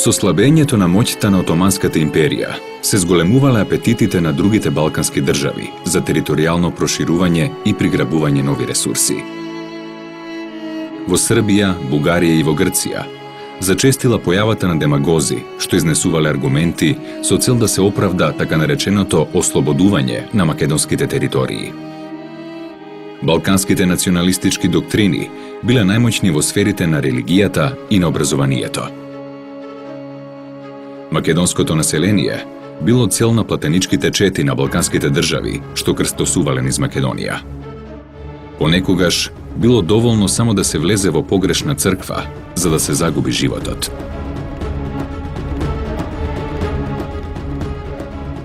Со слабењето на моќта на Отоманската империја се зголемувале апетитите на другите балкански држави за територијално проширување и приграбување нови ресурси. Во Србија, Бугарија и во Грција зачестила појавата на демагози што изнесувале аргументи со цел да се оправда така нареченото ослободување на македонските територии. Балканските националистички доктрини биле најмоćни во сферите на религијата и на образованието. Македонското население било цел на платеничките чети на балканските држави што крстосувале низ Македонија. Понекогаш било доволно само да се влезе во погрешна црква за да се загуби животот.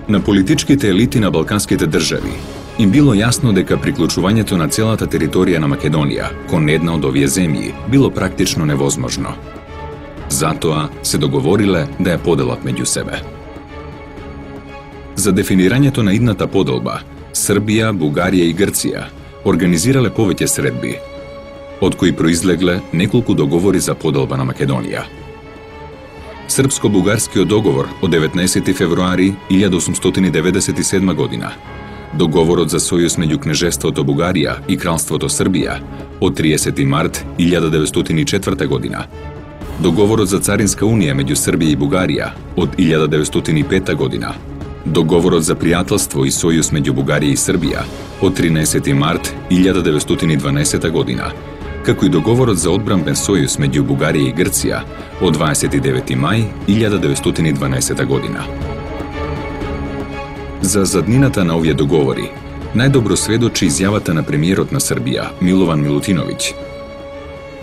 На политичките елити на балканските држави им било јасно дека приклучувањето на целата територија на Македонија кон една од овие земји било практично невозможно. Затоа се договориле да ја поделат меѓу себе. За дефинирањето на идната поделба, Србија, Бугарија и Грција организирале повеќе средби, од кои произлегле неколку договори за поделба на Македонија. Српско-бугарскиот договор од 19 февруари 1897 година, договорот за сојуз меѓу кнежеството Бугарија и кралството Србија од 30 март 1904 година, договорот за царинска унија меѓу Србија и Бугарија од 1905 година, договорот за пријателство и сојуз меѓу Бугарија и Србија од 13 март 1912 година, како и договорот за одбранбен сојуз меѓу Бугарија и Грција од 29 мај 1912 година. За заднината на овие договори најдобро сведочи изјавата на премиерот на Србија, Милован Милутиновиќ.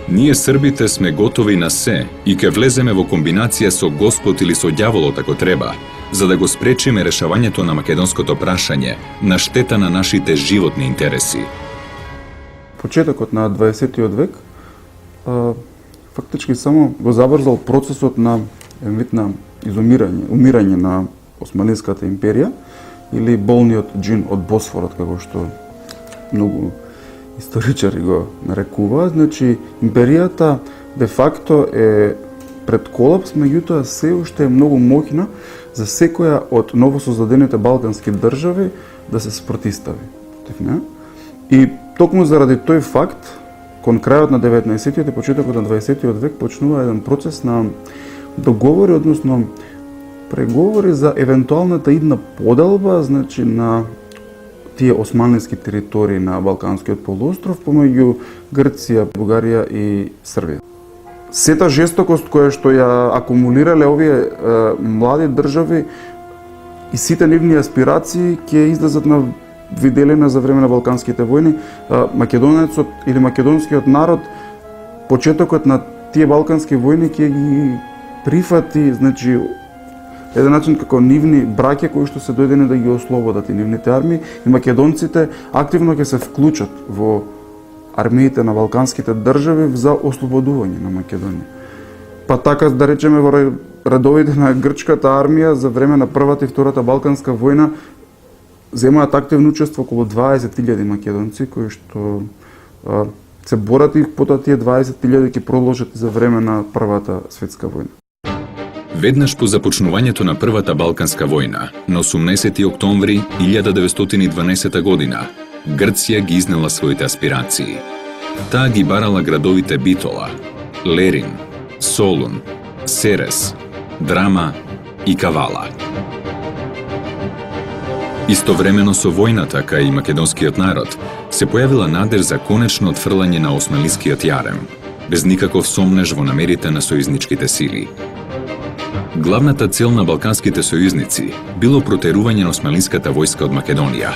Ние србите сме готови на се и ке влеземе во комбинација со Господ или со ѓаволот ако треба, за да го спречиме решавањето на македонското прашање на штета на нашите животни интереси. Почетокот на 20 век фактички само го забрзал процесот на вид на умирање на Османлиската империја или болниот џин од Босфорот, како што многу историчари го нарекуваат. Значи, империјата де факто е пред колапс, меѓутоа се уште е многу моќна за секоја од новосоздадените балкански држави да се спротистави. И токму заради тој факт, кон крајот на 19-тиот и почетокот на 20-тиот век почнува еден процес на договори, односно преговори за евентуалната идна поделба, значи на тие османлиски територии на Балканскиот полуостров помеѓу Грција, Бугарија и Србија. Сета жестокост која што ја акумулирале овие млади држави и сите нивни аспирации ќе излезат на виделина за време на Балканските војни. Македонецот или македонскиот народ почетокот на тие Балкански војни ќе ги прифати, значи еден начин како нивни браќа кои што се дојдени да ги ослободат и нивните армии, и македонците активно ќе се вклучат во армиите на балканските држави за ослободување на Македонија. Па така да речеме во редовите на грчката армија за време на првата и втората Балканска војна земаат активно учество околу 20.000 македонци кои што се борат и потоа тие 20.000 ќе продолжат за време на Првата светска војна. Веднаш по започнувањето на Првата Балканска војна, на 18 октомври 1912 година, Грција ги изнела своите аспирации. Таа ги барала градовите Битола, Лерин, Солун, Серес, Драма и Кавала. Истовремено со војната кај македонскиот народ се појавила надеж за конечно отфрлање на османлискиот јарем, без никаков сомнеж во намерите на сојузничките сили. Главната цел на балканските сојузници било протерување на османлиската војска од Македонија,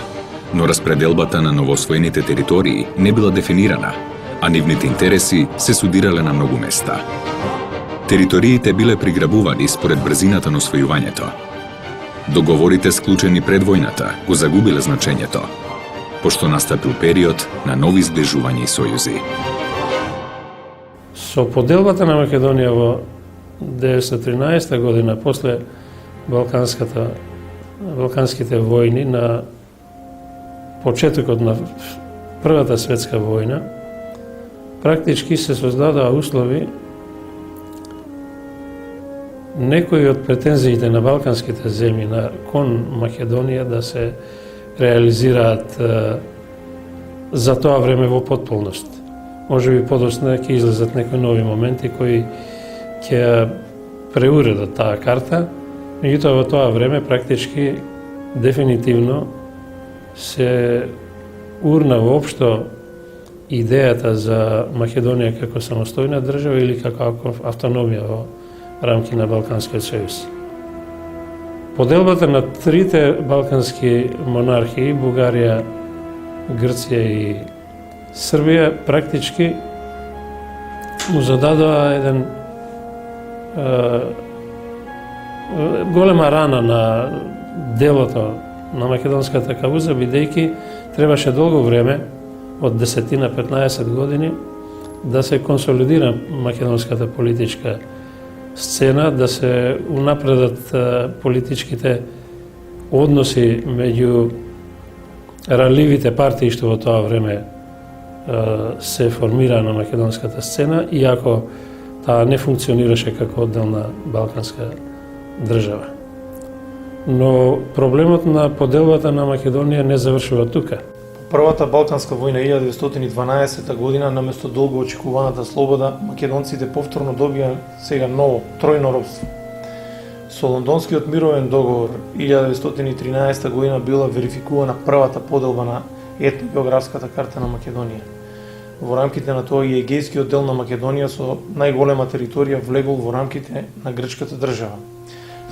но распределбата на новоосвоените територии не била дефинирана, а нивните интереси се судирале на многу места. Териториите биле приграбувани според брзината на освојувањето. Договорите склучени пред војната го загубиле значењето, пошто настапил период на нови сближувања и сојузи. Со поделбата на Македонија во 1913 година, после Балканските војни, на почетокот на Првата светска војна, практички се создадоа услови некои од претензиите на балканските земји кон Македонија да се реализираат за тоа време во потполност. Може би подоцна ќе излезат некои нови моменти кои ќе преуредат таа карта, меѓутоа во тоа време практички дефинитивно се урна воопшто идејата за Македонија како самостојна држава или како автономија во рамки на Балканскиот сојуз. Поделбата на трите балкански монархии, Бугарија, Грција и Србија, практички му зададоа еден голема рана на делото на македонската кауза, бидејќи требаше долго време, од 10-15 години, да се консолидира македонската политичка сцена, да се унапредат политичките односи меѓу ранливите партии што во тоа време се формира на македонската сцена, иако таа не функционираше како одделна балканска држава. Но проблемот на поделбата на Македонија не завршува тука. Првата Балканска војна 1912 година, наместо долго очекуваната слобода, македонците повторно добија сега ново, тројно робство. Со Лондонскиот мировен договор 1913 година била верификувана првата поделба на етногеографската карта на Македонија. Во рамките на тоа и егејскиот дел на Македонија со најголема територија влегол во рамките на грчката држава.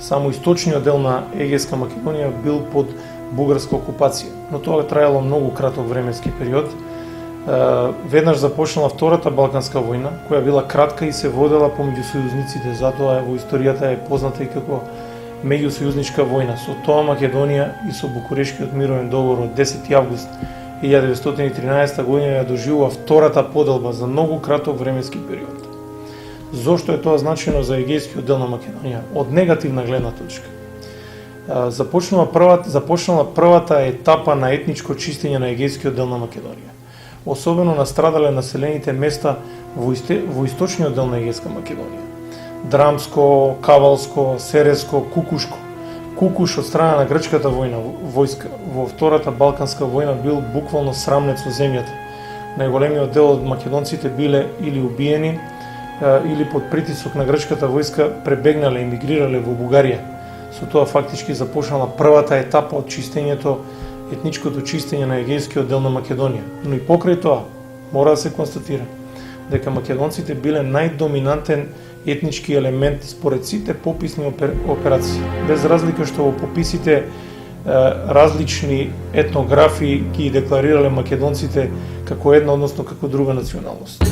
Само источниот дел на Егејска Македонија бил под бугарска окупација, но тоа траело многу краток временски период. Веднаш започнала Втората Балканска војна, која била кратка и се водела помеѓу сојузниците, затоа во историјата е позната и како меѓусојузничка војна. Со тоа Македонија и со Букурешкиот мировен договор од 10 август 1913 година ја доживува втората поделба за многу краток временски период. Зошто е тоа значено за егејскиот дел на Македонија? Од негативна гледна точка. Започнала првата етапа на етничко чистење на егејскиот дел на Македонија. Особено настрадале населените места во источниот дел на Егејска Македонија. Драмско, Кавалско, Сереско, Кукушко. Кукуш од страна на грчката войска во Втората Балканска војна бил буквално срамнет со земјата. Најголемиот дел од македонците биле или убиени, или под притисок на грчката войска пребегнале, емигрирале во Бугарија. Со тоа фактички започнала првата етапа од чистењето, етничкото чистење на егејскиот дел на Македонија. Но и покрај тоа, мора да се констатира дека македонците биле најдоминантен етнички елемент според сите пописни операции. Без разлика што во пописите различни етнографии ги декларирале македонците како една, односно како друга националност.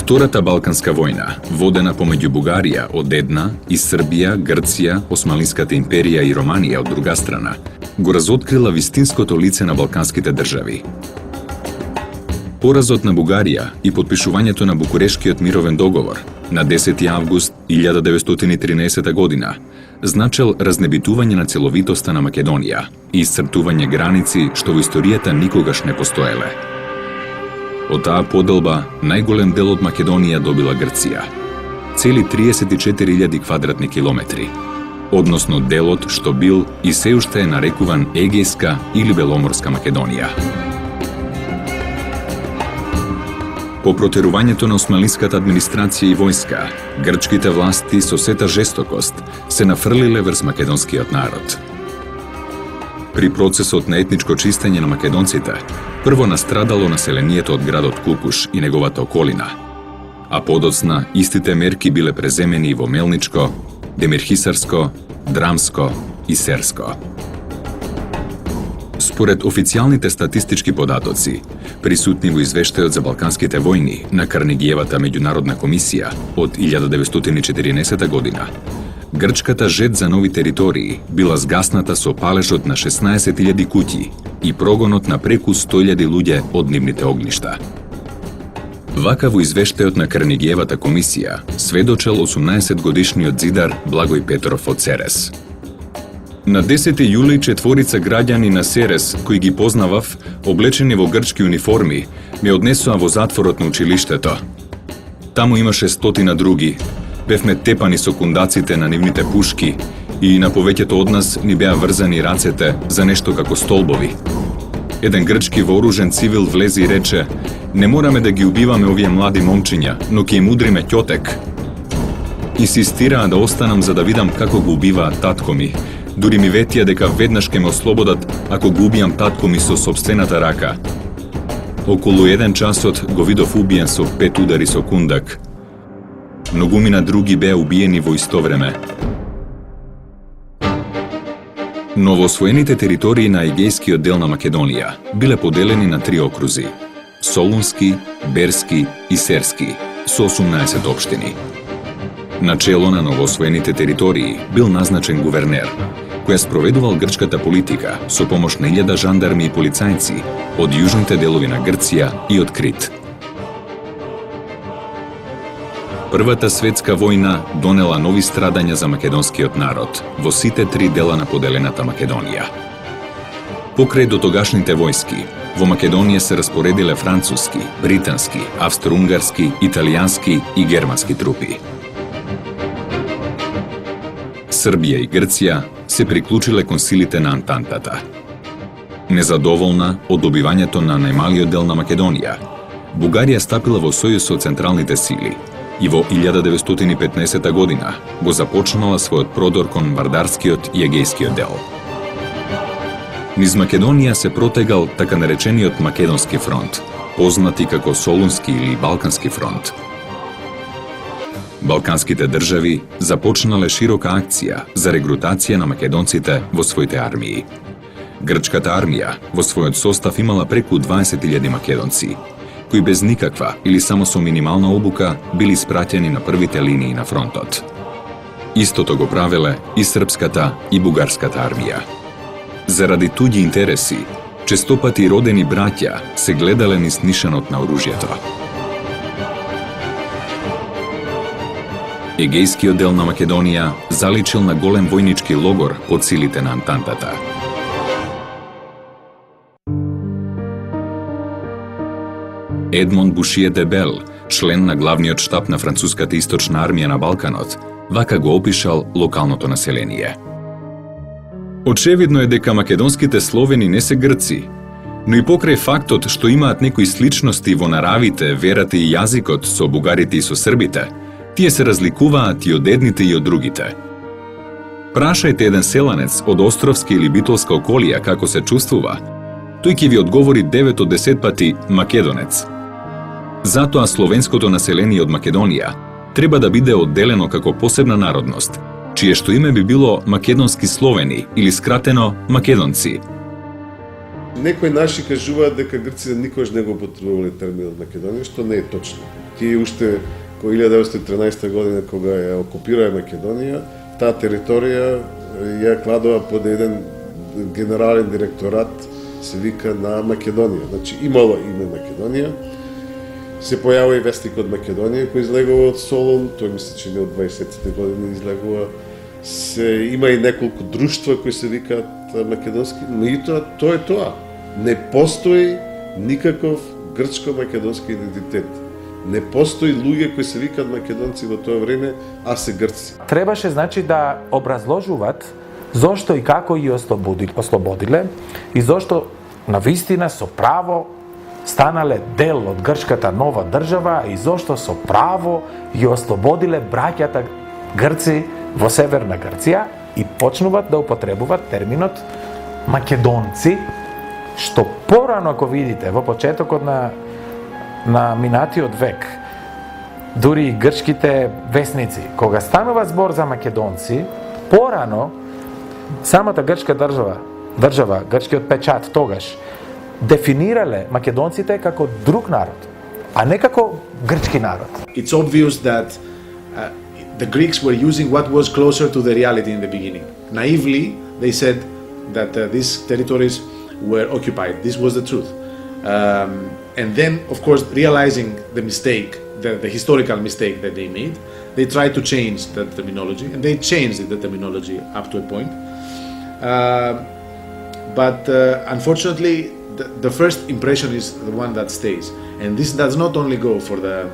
Втората Балканска војна, водена помеѓу Бугарија од една и Србија, Грција, Османлиската империја и Романија од друга страна, го разоткрила вистинското лице на балканските држави. Поразот на Бугарија и потпишувањето на Букурешкиот мировен договор на 10 август 1913 година значел разнебитување на целовитоста на Македонија и исцртување граници што во историјата никогаш не постоеле. Од таа поделба, најголем дел од Македонија добила Грција. Цели 34.000 квадратни километри, односно делот што бил и се уште е нарекуван Егејска или Беломорска Македонија. По протерувањето на османлиската администрација и војска, грчките власти со сета жестокост се нафрлиле врз македонскиот народ. При процесот на етничко чистење на македонците, прво настрадало населението од градот Кукуш и неговата околина, а подоцна истите мерки биле преземени и во Мелничко, Демирхисарско, Драмско и Серско. Според официјалните статистички податоци, присутни во извештајот за Балканските војни на Карнегиевата меѓународна комисија од 1914 година, грчката жет за нови територии била згасната со палежот на 16.000 куќи и прогонот на преку 100.000 луѓе од нивните огништа. Вака во извештајот на Карнегиевата комисија сведочел 18-годишниот зидар Благој Петров од Серес. На 10 јули четворица граѓани на Серес, кои ги познавав, облечени во грчки униформи, ме однесоа во затворот на училиштето. Таму имаше стотина други. Бевме тепани со кундаците на нивните пушки и на повеќето од нас ни беа врзани рацете за нешто како столбови. Еден грчки вооружен цивил влезе и рече: "Не мораме да ги убиваме овие млади момчиња, но ќе им удриме ќотек." Инсистираа да останам за да видам како го убиваат татко ми. Дури ми ветија дека веднаш ќе ме ослободат ако го убијам татко ми со сопствената рака. Околу 1 часот го видов убиен со 5 удари со кундак. Многумина други беа убиени во исто време. Новоосвоените територии на егејскиот дел на Македонија биле поделени на 3 окрузи: Солунски, Берски и Серски, со 18 општини. На чело на новоосвоените територии бил назначен гувернер, кој спроведувал грчката политика со помош на 1000 жандарми и полицајци од јужните делови на Грција и од Крит. Првата светска војна донела нови страдања за македонскиот народ во сите 3 дела на поделената Македонија. Покрај дотогашните војски, во Македонија се распоредиле француски, британски, австро-унгарски, италијански и германски трупи. Србија и Грција се приклучиле кон силите на Антантата. Незадоволна од добивањето на најмалиот дел на Македонија, Бугарија стапила во сојуз со централните сили и во 1915 година го започнала својот продор кон Вардарскиот и Егејскиот дел. Низ Македонија се протегал така наречениот Македонски фронт, познати како Солунски или Балкански фронт. Балканските држави започнале широка акција за регрутација на македонците во своите армии. Грчката армија во својот состав имала преку 20.000 македонци, кои без никаква или само со минимална обука били испраќени на првите линии на фронтот. Истото го правеле и српската и бугарската армија. Заради туѓи интереси, честопати родени браќа се гледале низ нишанот на оружјето. Егејскиот дел на Македонија заличил на голем војнички логор под силите на Антантата. Едмонд Бушие де Бел, член на главниот штаб на француската источна армија на Балканот, вака го опишал локалното население. Очевидно е дека македонските словени не се грци, но и покрај фактот што имаат некои сличности во наравите, верата и јазикот со бугарите и со србите, тие се разликуваат и од едните и од другите. Прашајте еден селанец од Островски или Битолска околија како се чувствува, тој ќе ви одговори 9 од 10 пати македонец. Затоа словенското население од Македонија треба да биде одделено како посебна народност, чие што име би било македонски словени или скратено македонци. Некои наши кажуваат дека грците никогаш не го употребувале терминот Македонија, што не е точно. Тие уште во 1913 година кога ја окупираа Македонија, таа територија ја кладува под еден генерален директорат, се вика на Македонија. Значи имало име Македонија. Се појавува и вестник од Македонија кој излегува од Солун, тој мисли че не од 20-те години излегува. Има и неколку друштва кои се викаат македонски, но и тоа е тоа. Не постои никаков грчко-македонски идентитет. Не постои луѓе кои се викаат македонци во тоа време, а се грци. Требаше значи да образложуваат зошто и како ги ослободиле и зошто навистина со право станале дел од грчката нова држава и зошто со право ги ослободиле браќата грци во Северна Грција и почнуваат да употребуваат терминот македонци, што порано, ако видите, во почетокот на минатиот век, дури и грчките весници, кога станува збор за македонци, порано самата грчка држава, грчкиот печат тогаш, дефинирале македонците како друг народ, а не како грчки народ. It's obvious that the Greeks were using what was closer to the reality in the beginning. Naively, they said that these territories were occupied. This was the truth. And then, of course, realizing the mistake, the historical mistake that they made, they tried to change the terminology, and they changed the terminology up to a point. But unfortunately, the first impression is the one that stays. And this does not only go for the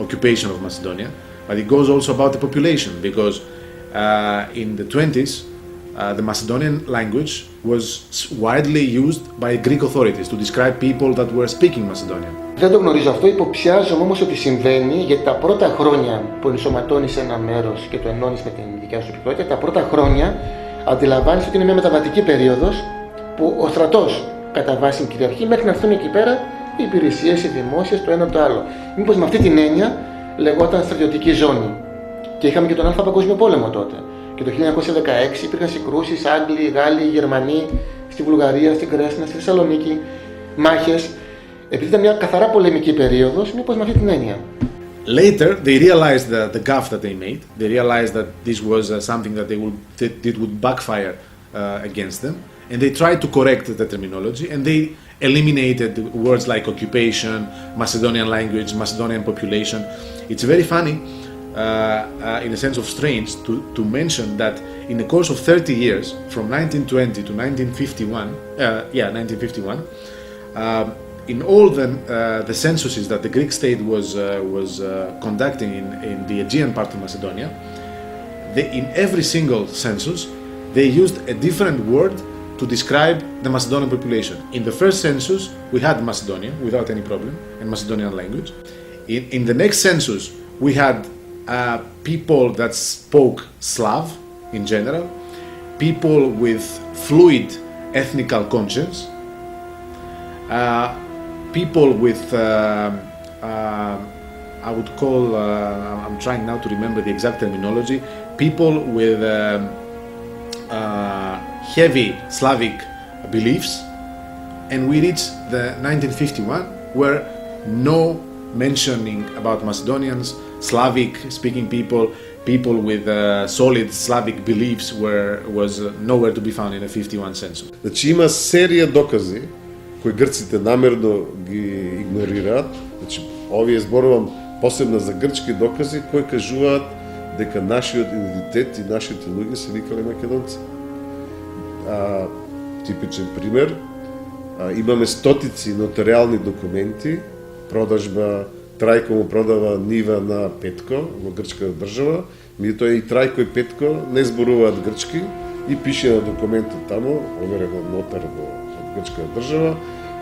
occupation of Macedonia, but it goes also about the population, because in the 20s, the Macedonian language was widely used by Greek authorities to describe people that were speaking Macedonian. Δεν το γνωρίζω αυτό, υποψιάζομαι όμως ότι συμβαίνει, γιατί τα πρώτα χρόνια που ενσωματώνεις ένα μέρος και το ενώνεις με την δικιά σου υπηκότητα, τα πρώτα χρόνια αντιλαμβάνεις ότι είναι μια μεταβατική περίοδος που ο στρατός κατά βάση κυριαρχεί μέχρι να έρθουν εκεί πέρα οι υπηρεσίες, οι δημόσιες, το ένα το άλλο. Μήπως με αυτή την έννοια λεγόταν στρατιωτική ζώνη. Και είχαμε και τον Α' Παγκόσμιο Πόλεμο τότε. Και το 1916 υπήρχαν συγκρούσεις, Άγγλοι, Γάλλοι, Γερμανοί, στη Βουλγαρία, στην Κρέσνα, στη Θεσσαλονίκη, μάχες. Επειδή ήταν μια καθαρά πολεμική περίοδος, μήπως με αυτή την έννοια. Later, they realized the gaffe that they made. They realized that this was something that it would backfire against them, and they tried to correct the terminology, and they eliminated words like occupation, Macedonian language, Macedonian population. It's very funny, in a sense of strange, to mention that in the course of 30 years, from 1920 to 1951, in all the censuses that the Greek state was conducting in the Aegean part of Macedonia, in every single census, they used a different word to describe the Macedonian population. In the first census, we had Macedonian without any problem, and Macedonian language. In the next census, we had people that spoke Slav in general, people with fluid ethnical conscience, people with, I would call, I'm trying now to remember the exact terminology, people with heavy Slavic beliefs, and we reached the 1951 where no mentioning about Macedonians, Slavic speaking people with solid Slavic beliefs was nowhere to be found in the 51 census. Значи има серија докази кои грците намерно ги игнорираат. Значи овие зборувам посебно за грчки докази кои кажуваат дека нашиот идентитет и нашите луѓе се викале македонци. Типичен пример, имаме стотици нотариални документи, продажба, Трајко му продава нива на Петко во грчка држава, меѓутоа и Трајко и Петко не зборуваат грчки и пише на документот тамо, оверено нотар во грчка држава,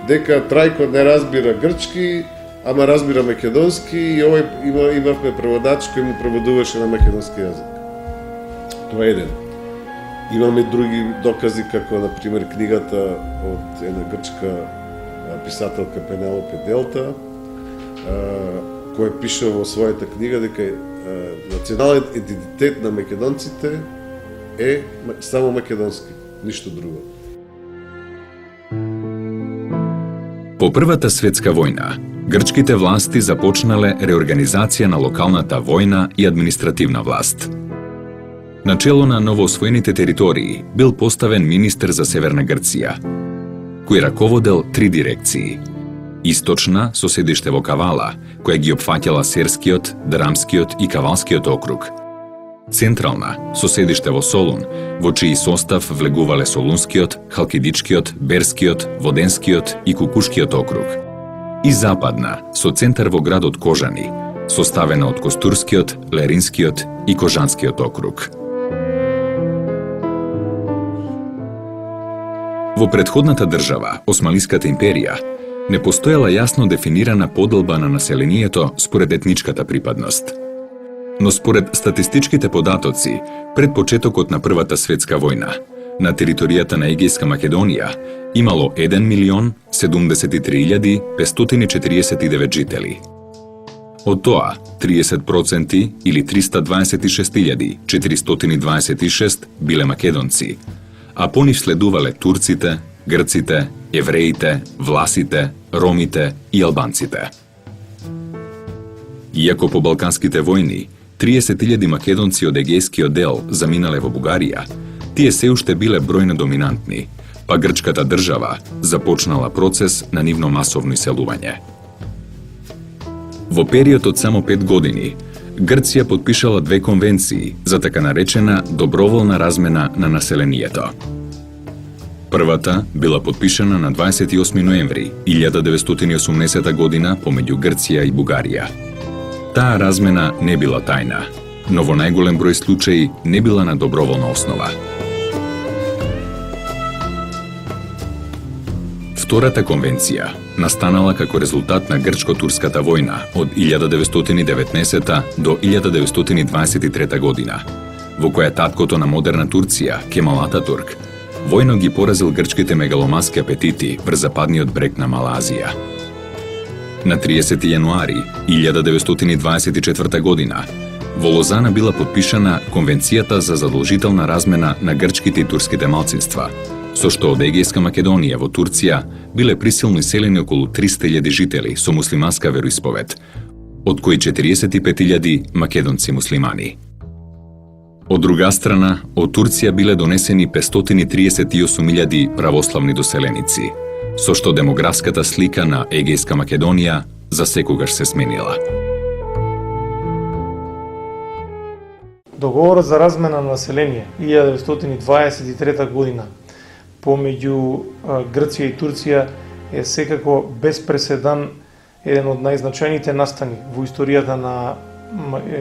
дека Трајко не разбира грчки, ама разбира македонски и овој имавме преводач кој му преводуваше на македонски јазик. Тоа е еден. Имаме други докази, како, например, книгата од една грчка писателка Пенелопе Делта, која пише во својата книга дека националниот идентитет на македонците е само македонски, ништо друго. По Првата светска војна, грчките власти започнале реорганизација на локалната војна и административна власт. На чело на новоосвоените територии бил поставен министер за Северна Грција, кој раководел 3 дирекции. Источна, со седиште во Кавала, која ги опфаќала Серскиот, Драмскиот и Кавалскиот округ. Централна, со седиште во Солун, во чиј состав влегувале Солунскиот, Халкидичкиот, Берскиот, Воденскиот и Кукушкиот округ. И западна, со центар во градот Кожани, составена од Костурскиот, Леринскиот и Кожанскиот округ. Во претходната држава, Османлиската империја, не постоела јасно дефинирана поделба на населението според етничката припадност. Но според статистичките податоци, пред почетокот на Првата светска војна, на територијата на Егејска Македонија имало 1.073.549 жители. Од тоа, 30% или 326.426 биле македонци, а по нив следувале турците, грците, евреите, власите, ромите и албанците. Иако по Балканските војни 30.000 македонци од егејскиот дел заминале во Бугарија, тие се уште биле бројно доминантни, па грчката држава започнала процес на нивно масовно иселување. Во период од само 5 години, Грција потпишала 2 конвенции за така наречена доброволна размена на населението. Првата била потпишана на 28 ноември 1980 година помеѓу Грција и Бугарија. Таа размена не била тајна, но во најголем број случаи не била на доброволна основа. Втората конвенција настанала како резултат на грчко-турската војна од 1919 до 1923 година, во која таткото на модерна Турција, Кемал Ататурк, војно ги поразил грчките мегаломански апетити врз западниот брег на Малазија. На 30 јануари 1924 година во Лозана била подпишана Конвенцијата за задолжителна размена на грчките и турските малцинства, со што од Егејска Македонија во Турција биле присилно иселени околу 300.000 жители со муслиманска вероисповед, од кои 45.000 македонци муслимани. Од друга страна, од Турција биле донесени 538.000 православни доселеници, со што демографската слика на Егејска Македонија за секогаш се сменила. Договорот за размена на население 1923 година помеѓу Грција и Турција е секако без преседан еден од најзначајните настани во историјата на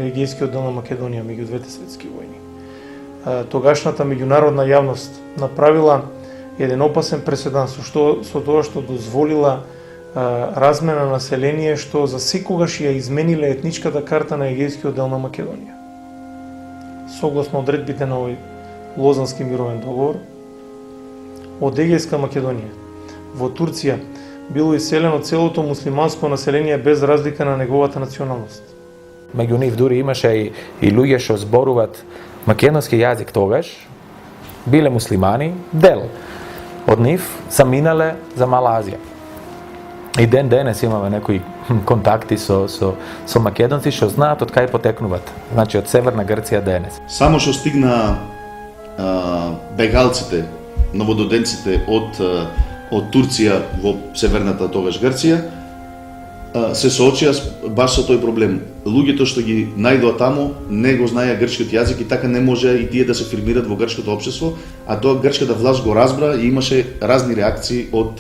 Егејскиот дел на Македонија меѓу двете светски војни. Тогашната меѓународна јавност направила еден опасен преседан со тоа што дозволила размена на население што за секогаш ја измениле етничката карта на Егејскиот дел на Македонија. Согласно одредбите на овој Лозански мировен договор, од Егејска Македонија во Турција било иселено целото муслиманско население без разлика на неговата националност. Меѓу нив дури имаше и луѓе што зборуваат македонски јазик тогаш, биле муслимани, дел од нив са минале за Малазија. И ден денес имаме некои контакти со македонци што знаат од кај потекнуваат, значи од Северна Грција денес. Само што стигна бегалците, новододенците од Турција во Северната тогаш Грција, се соочија баш со тој проблем. Луѓето што ги најдоа таму не го знаеа грчкиот јазик и така не може и тие да се фирмират во грчкото општество, а тоа грчката власт го разбра и имаше разни реакции од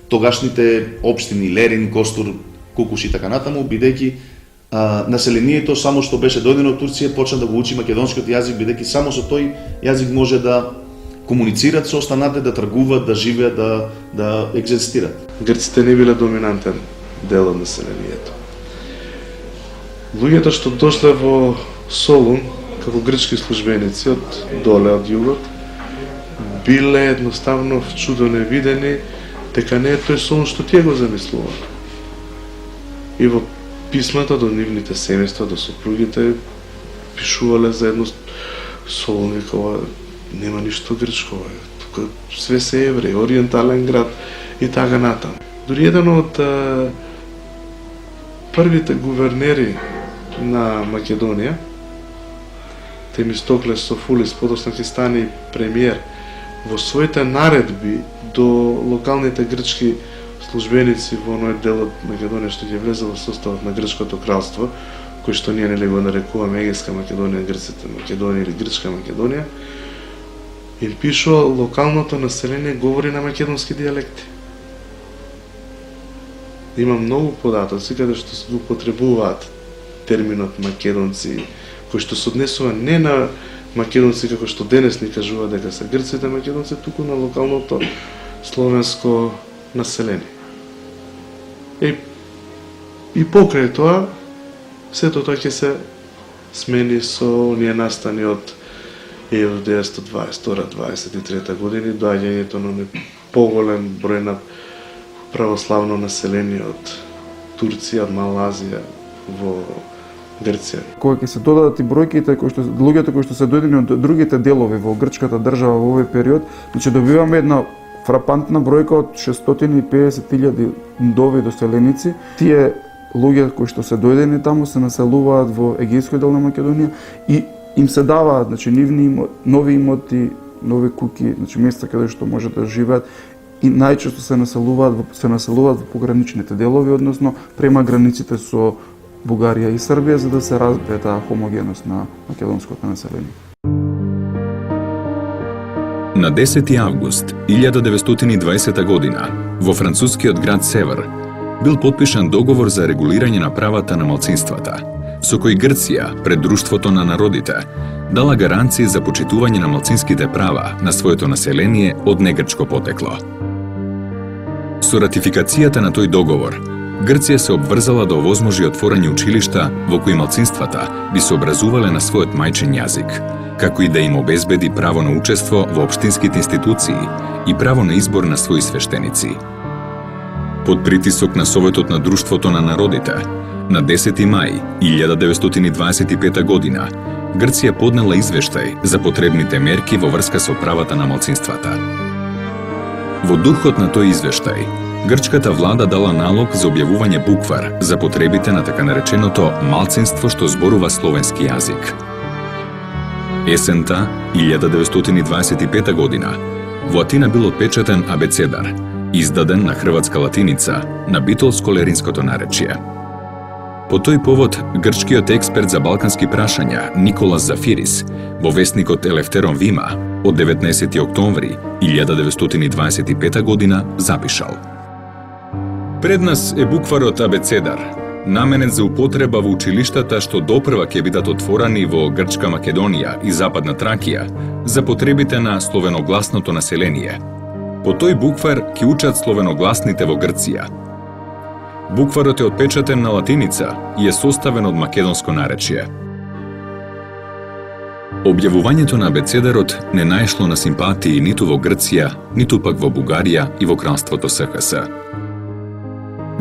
тогашните општини Лерин, Костур, Кукуш и така натаму, бидејќи населението само што беше дојдено од Турција почна да го учи македонскиот јазик, бидејќи само со тој јазик може да комуницираат со останатите, да тргуваат, да живеат, да екзистираат. Грците не биле доминантен дел од населението. Луѓето што дошле во Солун како грчки службеници од доле од југот биле едноставно вчудено видени дека не е тој Солун што тие го замислувале. И во писмата до нивните семејства, до сопругите, пишувале за едно Солун, ова нема ништо грчко, тука све се евреи, ориентален град и така натаму. Дури еден од првите гувернери на Македонија, Темистоклес Софулис, подосна ќе стане премиер, во своите наредби до локалните грчки службеници во оној дел од Македонија што ќе влезе во составот на Грчкото кралство, кој што ние нели го нарекуваме Егејска Македонија, Грците Македонија или Грчка Македонија, им пишува локалното население говори на македонски дијалекти. Има многу податоци каде што се употребуваат терминот македонци, кој што се однесува не на македонци како што денес ни кажува дека се грците македонци, туку на локалното словенско население. И покрај тоа, сето тоа ќе се смени со оние настани од 1922-23 години, доаѓањето на поголем број на православно население од Турција, од Малазија во Грција. Кога ќе се додадат и бројките луѓето кои што се дојдени од другите делови во грчката држава во овој период, значи добиваме една фрапантна бројка од 650.000 нови доселеници. Тие луѓе кои што се дојдени таму се населуваат во Егејскиот дел на Македонија и им се даваат, значи, нивни нови имоти, нови куќи, значи места каде што можат да живеат и најчесто се населуваат во пограничните делови, односно према границите со Бугарија и Србија, за да се разбие таа хомогеност на македонското население. На 10 август 1920 година во францускиот град Север бил потпишан договор за регулирање на правата на малцинствата, со кој Грција пред Друштвото на народите дала гаранции за почитување на малцинските права на своето население од негрчко потекло. Со ратификацијата на тој договор, Грција се обврзала да овозможи отворање училишта во кои малцинствата би се образувале на својот мајчин јазик, како и да им обезбеди право на учество во општинските институции и право на избор на своји свештеници. Под притисок на Советот на Друштвото на народите, на 10. мај 1925 година, Грција поднела извештај за потребните мерки во врска со правата на малцинствата. Во духот на тој извештај, грчката влада дала налог за објавување буквар за потребите на така нареченото малцинство што зборува словенски јазик. Есента 1925 година во Атина бил отпечатен абецедар, издаден на хрватска латиница на битолско-леринското наречје. По тој повод, грчкиот експерт за балкански прашања Николас Зафирис во весникот Елефтерон Вима од 19. октомври 1925 година запишал: Пред нас е букварот абецедар, наменет за употреба во училиштата што допрва ќе бидат отворени во Грчка Македонија и Западна Тракија за потребите на словеногласното население. По тој буквар ќе учат словеногласните во Грција. Букварот е отпечатен на латиница и е составен од македонско наречје. Објавувањето на абецедарот не наешло на симпатии ниту во Грција, ниту пак во Бугарија и во кралството СХС.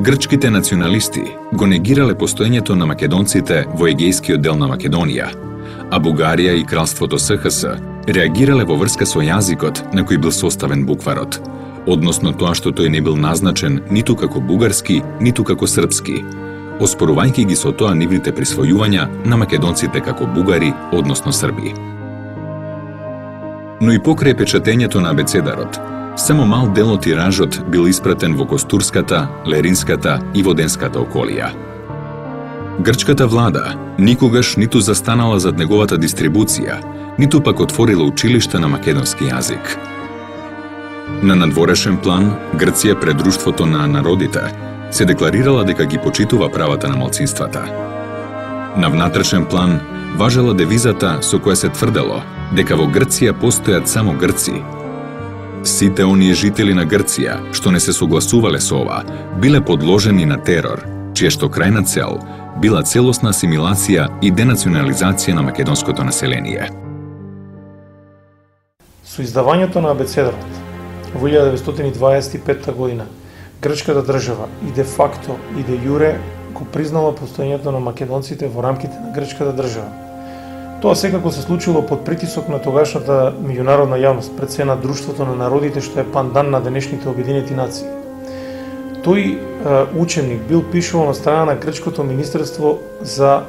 Грчките националисти го негирале постоењето на македонците во егејскиот дел на Македонија, а Бугарија и кралството СХС реагирале во врска со јазикот на кој бил составен букварот, односно тоа што тој не бил назначен ниту како бугарски, ниту како српски, оспорувајќи ги со тоа нивните присвојувања на македонците како бугари, односно срби. Но и покрај печатењето на абецедарот, само мал дел од тиражот бил испратен во Костурската, Леринската и Воденската околија. Грчката влада никогаш ниту застанала зад неговата дистрибуција, ниту пак отворила училишта на македонски јазик. На надворешен план, Грција пред Друштвото на народите се декларирала дека ги почитува правата на малцинствата. На внатрешен план важела девизата со која се тврдело дека во Грција постојат само грци. Сите оние жители на Грција што не се согласувале со ова, биле подложени на терор, чија што крајна цел била целосна асимилација и денационализација на македонското население. Со издавањето на абецедарот во 1925 година, грчката држава и де факто и де јуре го признала постоењето на македонците во рамките на грчката држава. Тоа секако се случило под притисок на тогашната меѓународна јавност, пред се на Друштвото на народите што е пандан на денешните Обединети нации. Тој учебник бил пишуван од страна на грчкото министерство за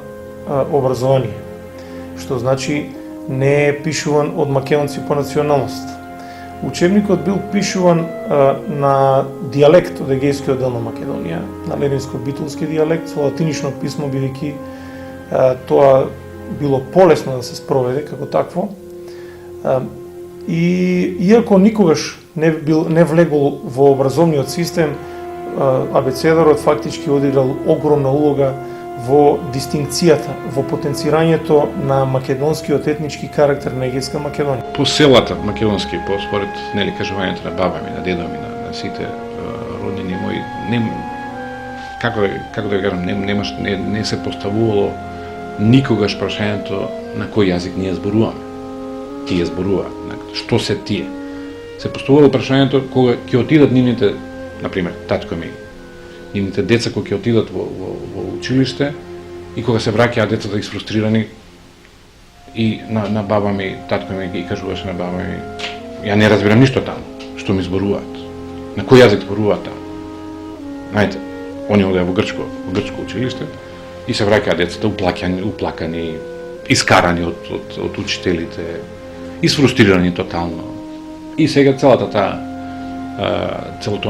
образование, што значи не е пишуван од македонци по националност. Учебникот бил пишуван на дијалект од егејскиот дел на Македонија, на леринско-битолски дијалект со латинично писмо, бидејќи тоа било полесно да се спроведе како такво. И иако никогаш не влегол во образовниот систем, абецедарот фактички одиграл огромна улога во дистинкцијата, во потенцирањето на македонскиот етнички карактер на егејска Македонија. По селата македонски, според кажувањето на баба ми, на дедо ми, на сите роднини мои, како да кажам, не се поставувало никогаш прашањето на кој јазик ние зборуваме. Тие зборуваат, што се тие. Се поставувало прашањето кога ќе отидат нивните, например, татко ми, нивните деца кои ќе отидат во училиште и кога се враќаат децата изфрустрирани и на баба ми, татко ми и кажуваше на баба ми: ја не разбирам ништо таму, што ми зборуваат. На кој јазик зборуваат таму? Знаете, они одеа во грчко училиште и се враќаат децата уплакани, искарани од учителите, изфрустрирани тотално. И сега целото тоа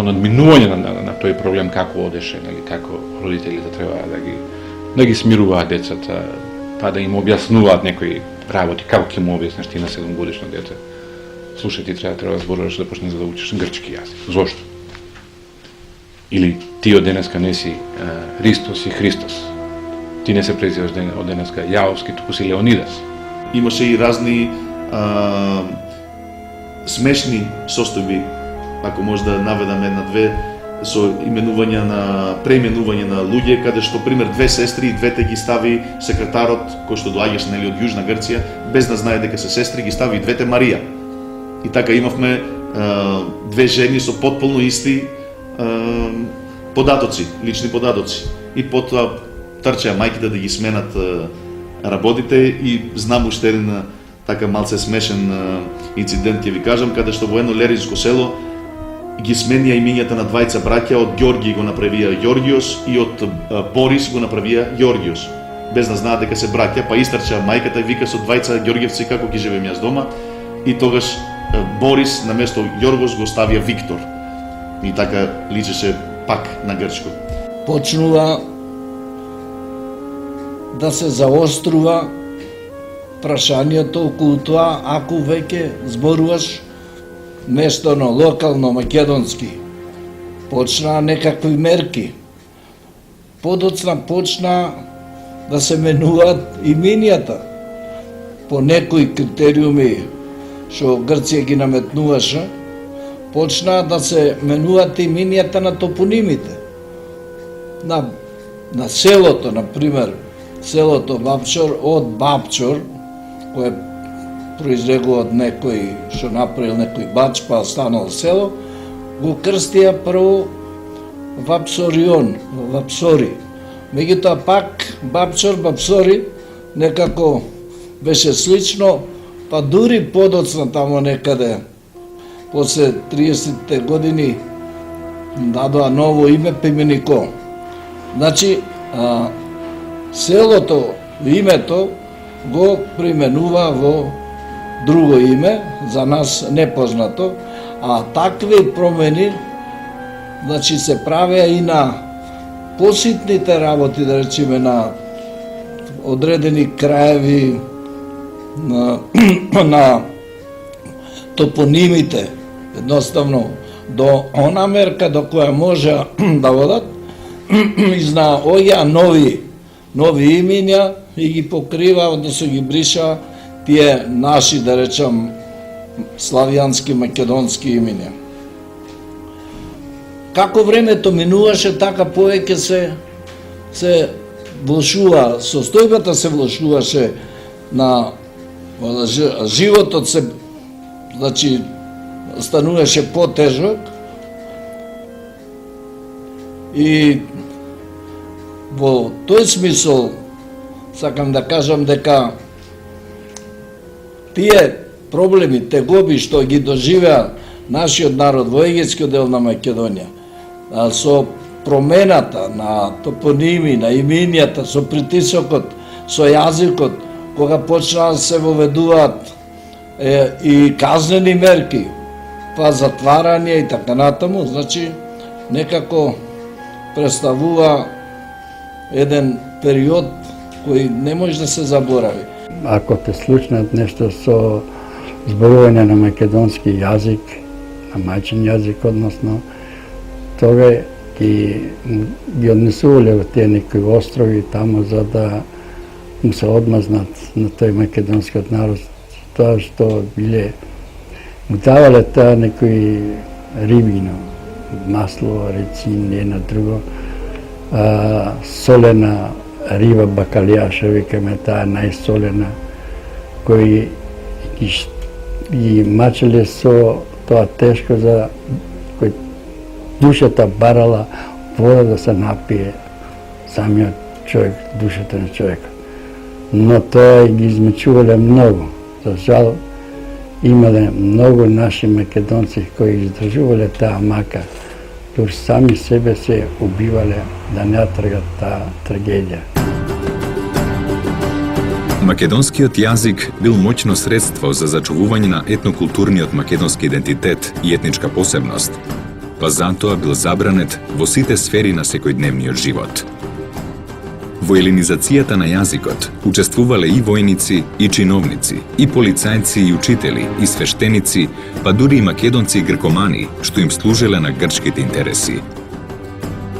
надминување на тој проблем како одеше, како родителите треба да ги смируваат децата, па да им објаснуваат некои работи, како ќе му објасниш ти на 7-годишно дете. Слушај, ти треба да зборуваш да почнеш да учиш грчки јазик. Зошто? Или ти од денеска не си Ристос и Христос. Ти не се презиваш од денеска Јаовски, туку си Леонидас. Имаше и разни смешни состојби, ако може да наведам една-две, со преименување на луѓе, каде што, пример, две сестри и двете ги стави секретарот, кој што доаѓаше нели од Јужна Грција, без да знае дека се сестри, ги стави и двете Марија. И така имавме две жени со потполно исти податоци, лични податоци. И потоа трчеа мајките да ги сменат работите и знам уште еден така малце смешен инцидент, ќе ви кажам, каде што во едно леринско село ги сменија имињата на двајца браќа, од Ѓорги го направија Ѓоргиос и од Борис го направија Ѓоргиос. Без да знаат дека се браќа, па истрча мајката и вика со двајца Ѓоргиевци како ќе живеем јас дома, и тогаш Борис наместо Ѓоргос го ставија Виктор. И така личеше пак на грчко. Почнува да се заострува прашањето околу тоа, ако веќе зборуваш местно, локално, македонски. Почна некакви мерки. Подоцна почна да се менуваат имињата по некои критериуми што Грција ги наметнуваше. Почна да се менуваат имињата на топонимите. На селото, например, селото Бапчор од Бапчор, кој произлегува од некој што направил некој бач, па станало село, го крстија прво Вапсорион, Вапсори. Меѓутоа пак Бапчор, Бапсори некако беше слично, па дури подоцна тамо некаде, после 30-те години, дадоа ново име Пименико. Значи, селото, името, го применува во друго име, за нас непознато, а такви промени, значи, се правеа и на поситните работи, да речеме, на одредени краеви, на топонимите, едноставно, до она мерка до која може да водат, изнаоѓа нови имиња и ги покрива, односно ги бриша тие наши, да речам, славјански, македонски имиња. Како времето минуваше, така повеќе се влошува, состојбата се влошуваше, на животот се, значи, стануваше потежок и во тој смисол сакам да кажам дека тие проблеми, тегоби што ги доживеа нашиот народ во егејскиот дел на Македонија, со промената на топоними, на имињата, со притисокот, со јазикот, кога почнаа да се воведуваат и казнени мерки, па затварање и така натаму, значи некако представува еден период кој не може да се заборави. Ако те случнат нешто со зборување на македонски јазик, на мајчин јазик, односно, тога ги однесувале во тие некои острови таму за да му се одмазнат на тој македонскиот народ, тоа што биле му давале тоа некои рибино, масло, рецин, едно друго, солена риба бакалијаша, викаме таа најсолена, кои ги мачеле со тоа тешко за кој душата барала вода да се напие самиот човек, душата на човека. Но тоа ги измечувале многу. За жал, имале многу наши македонци кои издржувале таа мака, дури сами себе се убивале да не тргат таа трагедија. Македонскиот јазик бил моќно средство за зачувување на етнокултурниот македонски идентитет и етничка посебност, па затоа бил забранет во сите сфери на секојдневниот живот. Во елинизацијата на јазикот учествувале и војници, и чиновници, и полицајци, и учители, и свештеници, па дури и македонци и гркомани, што им служеле на грчките интереси.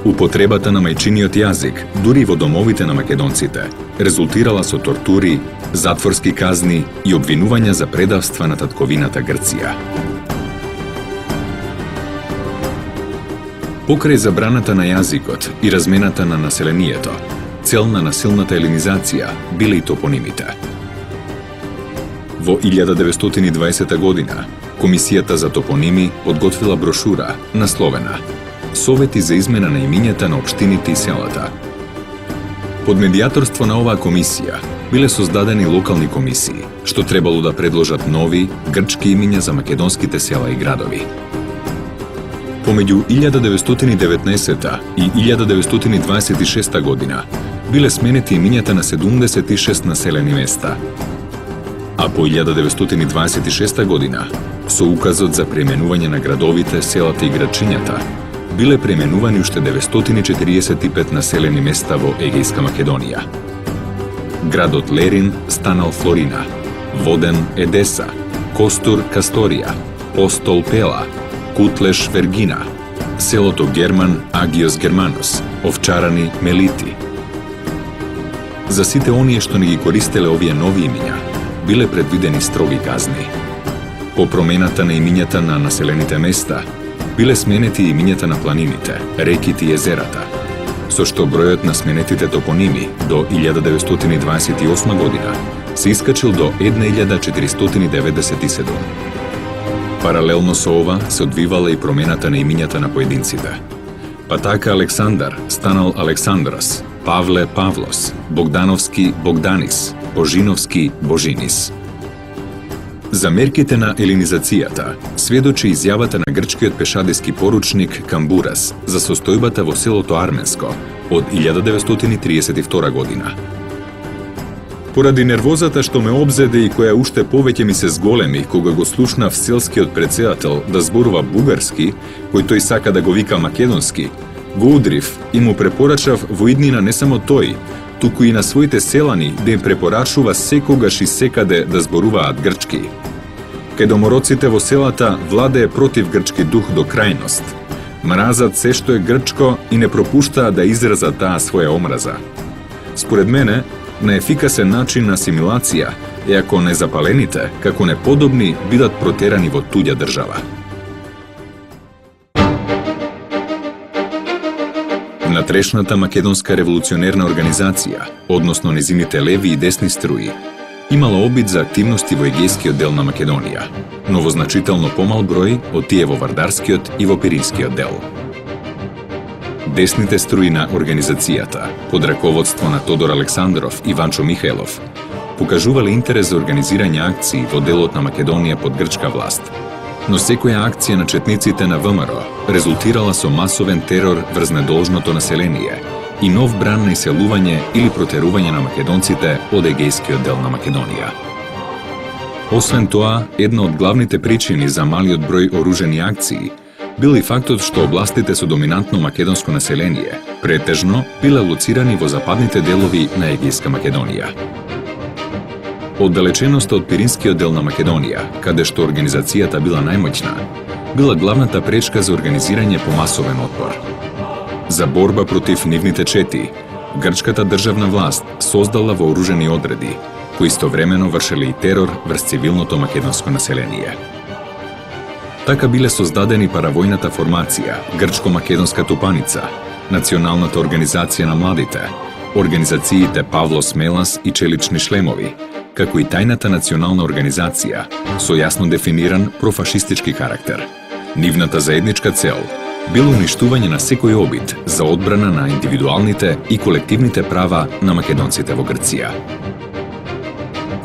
Употребата на мајчиниот јазик, дури во домовите на македонците, резултирала со тортури, затворски казни и обвинувања за предавства на татковината Грција. Покрај забраната на јазикот и размената на населението, цел на насилната елинизација биле и топонимите. Во 1920 година, Комисијата за топоними подготвила брошура насловена Совети за измена на имињата на општините и селата. Под медијаторство на оваа комисија биле создадени локални комисии, што требало да предложат нови, грчки имиња за македонските села и градови. Помеѓу 1919 и 1926 година биле сменети имињата на 76 населени места, а по 1926 година, со указот за преименување на градовите, селата и градчињата, биле преименувани уште 945 населени места во Егејска Македонија. Градот Лерин станал Флорина, Воден Едеса, Костур Касторија, Постол Пела, Кутлеш Вергина, селото Герман Агиос Германос, Овчарани Мелити. За сите оние што не ги користеле овие нови имиња, биле предвидени строги казни. По промената на имињата на населените места, биле сменети имињата на планините, реките и езерата, со што бројот на сменетите топоними до 1928 година се искачил до 1497. Паралелно со ова се одвивала и промената на имињата на поединците. Па така Александар станал Александрос, Павле Павлос, Богдановски Богданис, Божиновски Божинис. За мерките на елинизацијата сведочи изјавата на грчкиот пешадески поручник Камбурас за состојбата во селото Арменско од 1932 година. Поради нервозата што ме обзеде и која уште повеќе ми се зголеми кога го слушнав селскиот претседател да зборува бугарски, кој тој сака да го вика македонски, го удрив и му препорачав во иднина не само тој, туку и на своите селани да им препорачува секогаш и секаде да зборуваат грчки. Кај домороците во селата владее против грчки дух до крајност. Мразат се што е грчко и не пропуштаат да изразат таа своја омраза. Според мене, наефикасен начин на асимилација е ако незапалените, како неподобни, бидат протерани во туѓа држава. Внатрешната македонска револуционерна организација, односно незините леви и десни струи, имала обид за активности во егејскиот дел на Македонија, но во значително помал број од тие во Вардарскиот и во Пиринскиот дел. Десните струи на организацијата, под раководство на Тодор Александров и Ванчо Михајлов, покажувале интерес за организирање акции во делот на Македонија под грчка власт, но секоја акција на четниците на ВМРО резултирала со масовен терор врз недолжното население и нов бран на иселување или протерување на македонците од егејскиот дел на Македонија. Освен тоа, една од главните причини за малиот број оружени акции бил и фактот што областите со доминантно македонско население претежно биле лоцирани во западните делови на егејска Македонија. Оддалеченоста од Пиринскиот дел на Македонија, каде што организацијата била најмоćна, била главната пречка за организирање по масовен отпор. За борба против нивните чети, грчката државна власт создала вооружени одреди, кои истовремено вршеле и терор врз цивилното македонско население. Така биле создадени паравојната формација, Грчко-македонска тупаница, Националната организација на младите, организациите Павло Смелас и Челични шлемови, како и тајната национална организација со јасно дефиниран профашистички карактер. Нивната заедничка цел било уништување на секој обид за одбрана на индивидуалните и колективните права на македонците во Грција.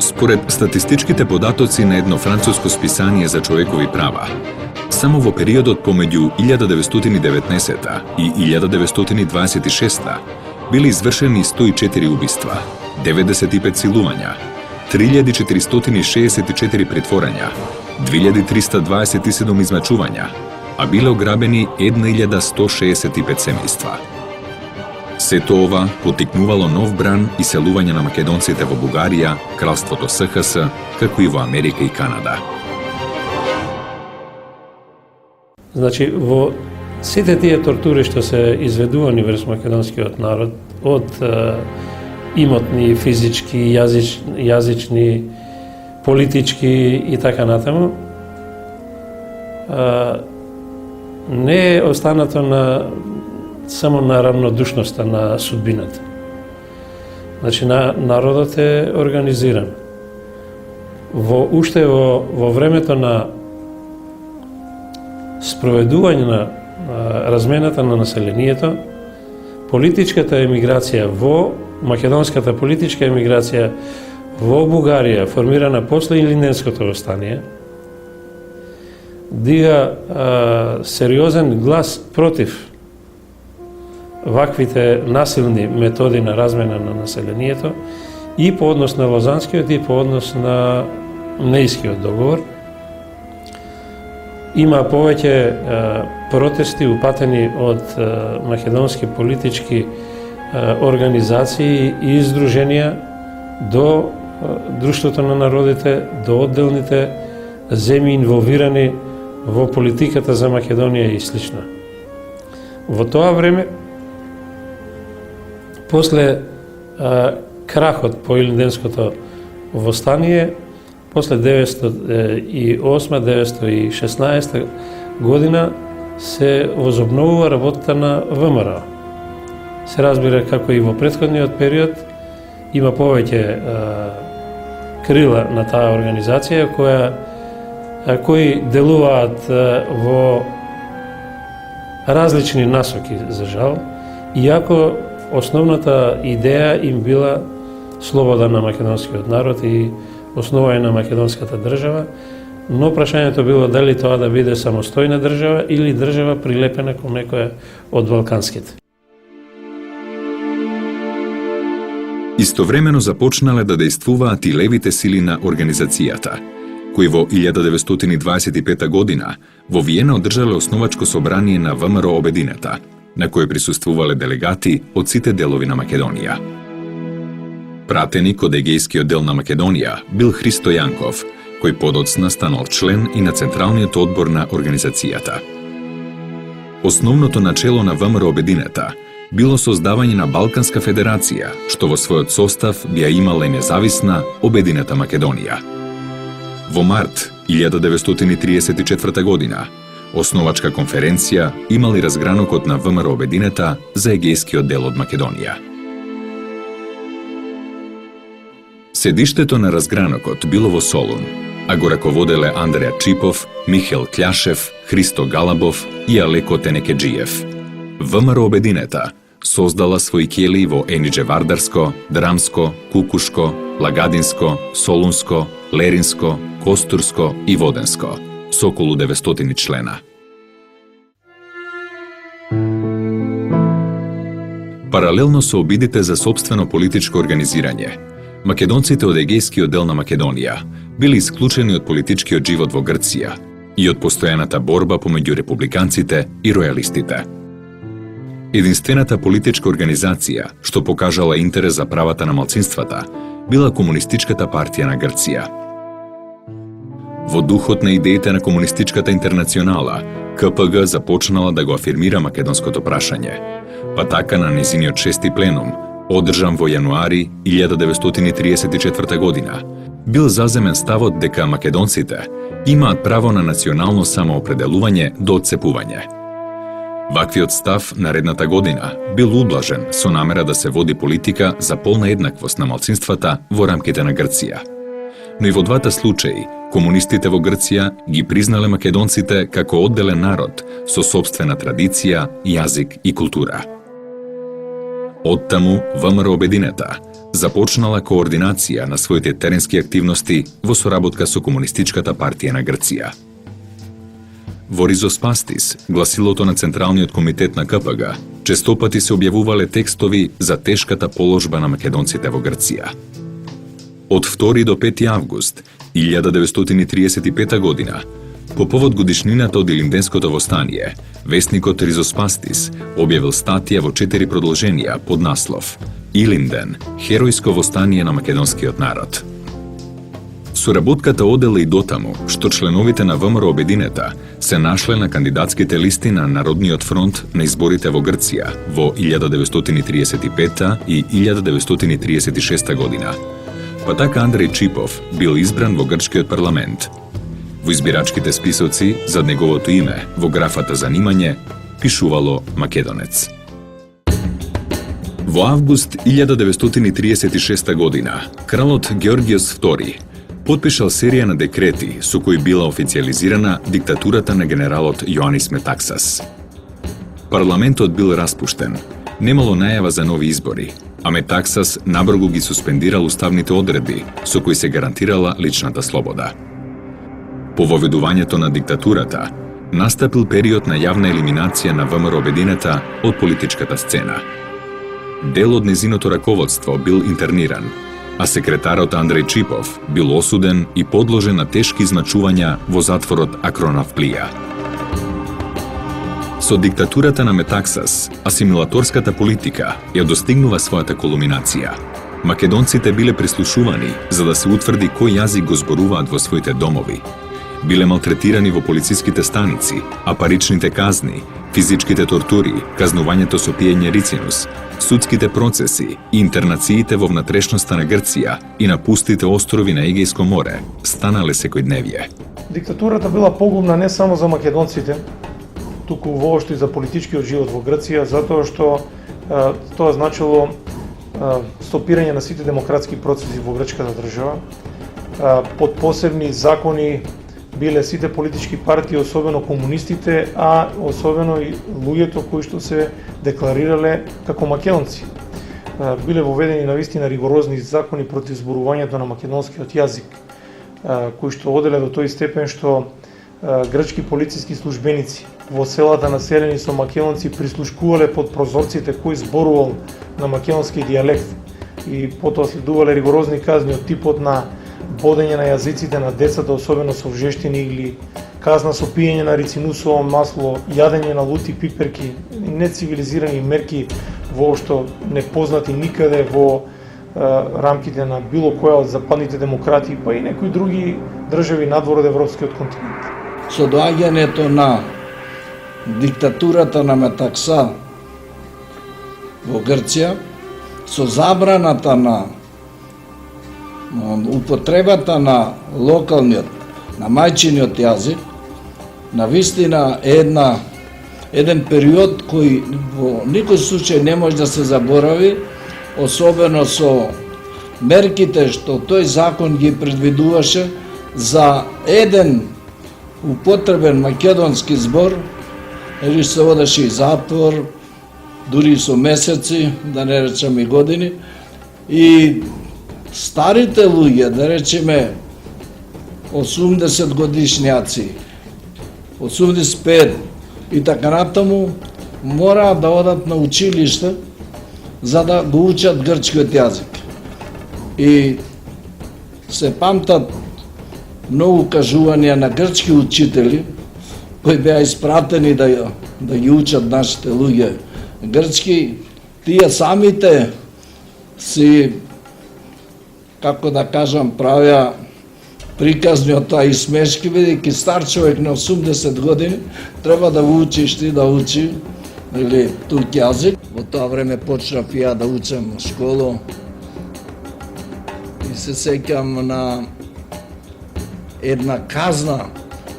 Според статистичките податоци на едно француско списание за човекови права, само во периодот помеѓу 1919 и 1926 били извршени 104 убиства, 95 силувања, 3464 притворања, 2327 измачувања, а биле ограбени 1165 семејства. Сето ова потикнувало нов бран и селување на македонците во Бугарија, Кралството СХС, како и во Америка и Канада. Значи, во Сите тие тортури што се изведувани врз македонскиот народ, од имотни, физички, јазични, политички и така натаму, не е останато само на равнодушноста на судбината. Значи, народот е организиран. Уште во времето на спроведување на размената на населението, политичката емиграција македонската политичка емиграција во Бугарија, формирана после Илинденското восстание, дига сериозен глас против ваквите насилни методи на размена на населението и по однос на Лозанскиот и по однос на Неискиот договор. Има повеќе протести упатени од македонски политички организации и издруженија до Друштвото на народите, до одделните земји инволвирани во политиката за Македонија и слично. Во тоа време, после крахот по Илинденското восстание, после 908-916 година се возобновува работата на ВМРО. Се разбира како и во претходниот период има повеќе крила на таа организација кои делуваат во различни насоки, за жал, иако основната идеја им била слобода на македонскиот народ и основање на македонската држава, но прашањето било дали тоа да биде самостојна држава или држава прилепена кон некоја од балканските. Истовремено започнале да дејствуваат и левите сили на организацијата, кои во 1925 година во Виена одржале основачко собрание на ВМРО Обединета, на кој присуствувале делегати од сите делови на Македонија. Пратеник од егејскиот дел на Македонија бил Христо Јанков, кој подоцна станал член и на Централниот одбор на организацијата. Основното начело на ВМРО Обединета било создавање на Балканска федерација, што во својот состав би ја имала и независна Обединета Македонија. Во март 1934 година основачка конференција имали разгранокот на ВМРО Обединета за егејскиот дел од Македонија. Седиштето на разгранокот било во Солун, а го раководеле Андреја Чипов, Михел Кљашев, Христо Галабов и Алеко Тенекеджиев. ВМРО Обединета создала своји ќелии во Енидже Вардарско, Драмско, Кукушко, Лагадинско, Солунско, Леринско, Костурско и Воденско, со околу 900 члена. Паралелно со обидите за сопствено политичко организирање, македонците од егејскиот дел на Македонија били исклучени од политичкиот живот во Грција и од постојаната борба помеѓу републиканците и ројалистите. Единствената политичка организација што покажала интерес за правата на малцинствата била Комунистичката партија на Грција. Во духот на идеите на Комунистичката интернационала, КПГ започнала да го афирмира македонското прашање, па така на незиниот 6 пленум, одржан во јануари 1934 година, бил заземен ставот дека македонците имаат право на национално самоопределување до отцепување. Ваквиот став наредната година бил ублажен со намера да се води политика за полна еднаквост на малцинствата во рамките на Грција. Но и во двата случаи, комунистите во Грција ги признале македонците како одделен народ со сопствена традиција, јазик и култура. Оттаму ВМРО Обединета започнала координација на своите теренски активности во соработка со Комунистичката партија на Грција. Во Ризоспастис, гласилото на Централниот комитет на КПГ, честопати се објавувале текстови за тешката положба на македонците во Грција. Од 2 до 5 август 1935 година, по повод годишнината од Илинденското восстание, весникот Ризоспастис објавил статија во 4 продолженија под наслов Илинден – херојско восстание на македонскиот народ. Соработката одела и дотаму, што членовите на ВМРО Обединета се нашле на кандидатските листи на Народниот фронт на изборите во Грција во 1935 и 1936 година. Па така Андреј Чипов бил избран во грчкиот парламент. Во избирачките списоци за неговото име во графата занимање пишувало македонец. Во август 1936 година кралот Георгиос II потпишал серија на декрети со кои била официализирана диктатурата на генералот Јоанис Метаксас. Парламентот бил распуштен, немало најава за нови избори, а Метаксас набрзо ги суспендирал уставните одредби со кои се гарантирала личната слобода. По воведувањето на диктатурата, настапил период на јавна елиминација на ВМРО Обединета од политичката сцена. Дел од незиното раководство бил интерниран, а секретарот Андреј Чипов бил осуден и подложен на тешки измачувања во затворот Акронав Плија. Со диктатурата на Метаксас, асимилаторската политика ја достигнува својата кулминација. Македонците биле прислушувани за да се утврди кој јазик го зборуваат во своите домови. Биле малтретирани во полициските станици, а паричните казни, физичките тортури, казнувањето со пиење рицинус, судските процеси и интернациите во внатрешноста на Грција и на пустите острови на Егејско море станале секојдневие. Диктатурата била погубна не само за македонците, туку воопшто и за политичкиот живот во Грција, затоа што тоа значило стопирање на сите демократски процеси во грчката држава. Под посебни закони биле сите политички партии, особено комунистите, а особено и луѓето кои што се декларирале како македонци. Биле воведени навистина ригорозни закони против зборувањето на македонскиот јазик, кои што оделе до тој степен што грчки полициски службеници во селата населени со македонци прислушкувале под прозорците кој зборувал на македонски дијалект и потоа следувале ригорозни казни од типот на бодење на јазиците на децата, особено со вжештини, или казна со пиење на рицинусово масло, јадење на лути пиперки, нецивилизирани мерки воопшто непознати никаде во рамките на било која од западните демократии, па и некои други држави надвор од европскиот континент. Со доаѓањето на диктатурата на Метакса во Грција, со забраната на употребата на локалниот, на мајчиниот јазик, навистина еден период кој во никој случај не може да се заборави, особено со мерките што тој закон ги предвидуваше за еден употребен македонски збор, или се одеше и затвор, дури со месеци, да не речем и години, и старите луѓе, да речеме 80 годишњаци, 85 и така натаму, мораат да одат на училиште за да го учат грчкиот јазик. И се памтат многу кажувања на грчки учители кои беа испратени да ги учат нашите луѓе грчки. Тие самите си, како да кажам, правеа приказни од тоа и смешки, бидејќи стар човек на 80 години треба да во учиш да учи или турски јазик. Во тоа време почнав ја да учам школу и се сеќам на една казна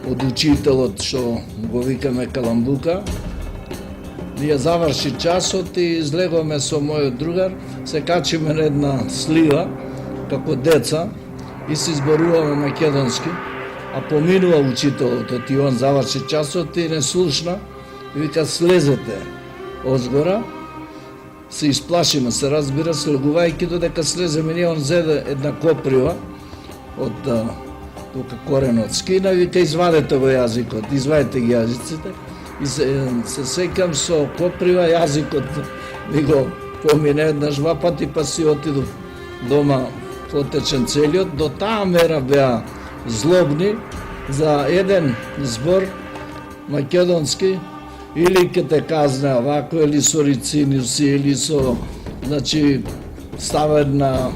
од учителот што го викаме Каламбука. Ние заврши часот и излегуваме со мојот другар, се качиме на една слива како деца и се зборуваме македонски, а поминува учителот и он заврши часот и не слушна и вика слезете озгора. Се исплашиме, се разбира, слегувајќи додека слеземе, ние он зеде една коприва од тука коренот скина и вика извадете го јазикот, извадете ги јазиците. И се сеќам со коприва јазикот ми го помине еднаш два пати, па си отиду дома потечен целиот. До таа мера беа злобни за еден збор македонски, или ке те казне овако, или со рицинуси, или со, значи, ставен на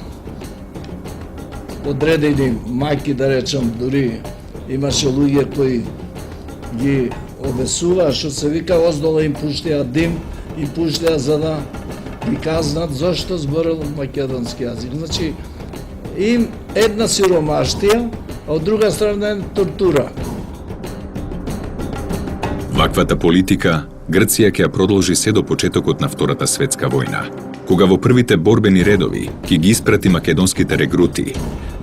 одредени мајки, да речам, дури имаше луѓе кои ги обесуваа, што се вика, оздола им пуштеа дим, им пуштеа за да ги казнат зошто зборел македонски јазик. Значи, им една сиромаштија, а од друга страна тортура. Ваквата политика Грција ќе ја продолжи се до почетокот на Втората светска војна, кога во првите борбени редови ќе ги испрати македонските регрути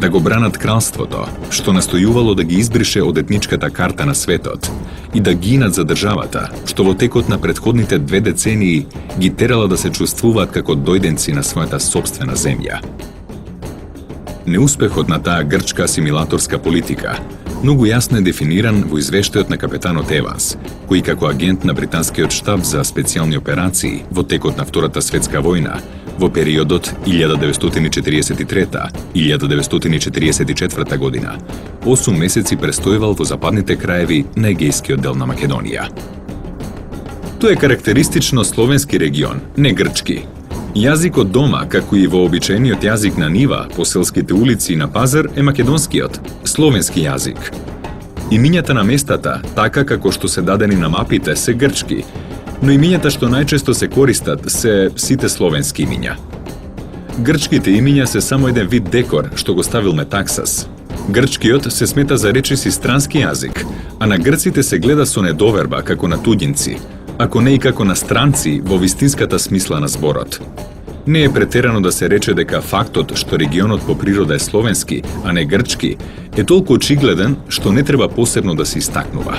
да го бранат кралството, што настојувало да ги избрише од етничката карта на светот и да гинат за државата, што во текот на претходните 2 децении ги терала да се чувствуваат како дојденци на својата сопствена земја. Неуспехот на таа грчка асимилаторска политика многу јасно е дефиниран во извештајот на капетанот Еванс, кој како агент на британскиот штаб за специјални операции во текот на Втората светска војна во периодот 1943-1944 година 8 месеци престојувал во западните краеви на егејскиот дел на Македонија. Тоа е карактеристично словенски регион, не грчки. Јазикот дома, како и вообичаениот јазик на нива, по селските улици и на пазар, е македонскиот, словенски јазик. Имињата на местата, така како што се дадени на мапите, се грчки, но имињата што најчесто се користат се сите словенски имиња. Грчките имиња се само еден вид декор што го ставил Метаксас. Грчкиот се смета за речиси странски јазик, а на грците се гледа со недоверба како на туѓинци, ако не и како на странци во вистинската смисла на зборот. Не е претерано да се рече дека фактот што регионот по природа е словенски, а не грчки, е толку очигледен што не треба посебно да се истакнува.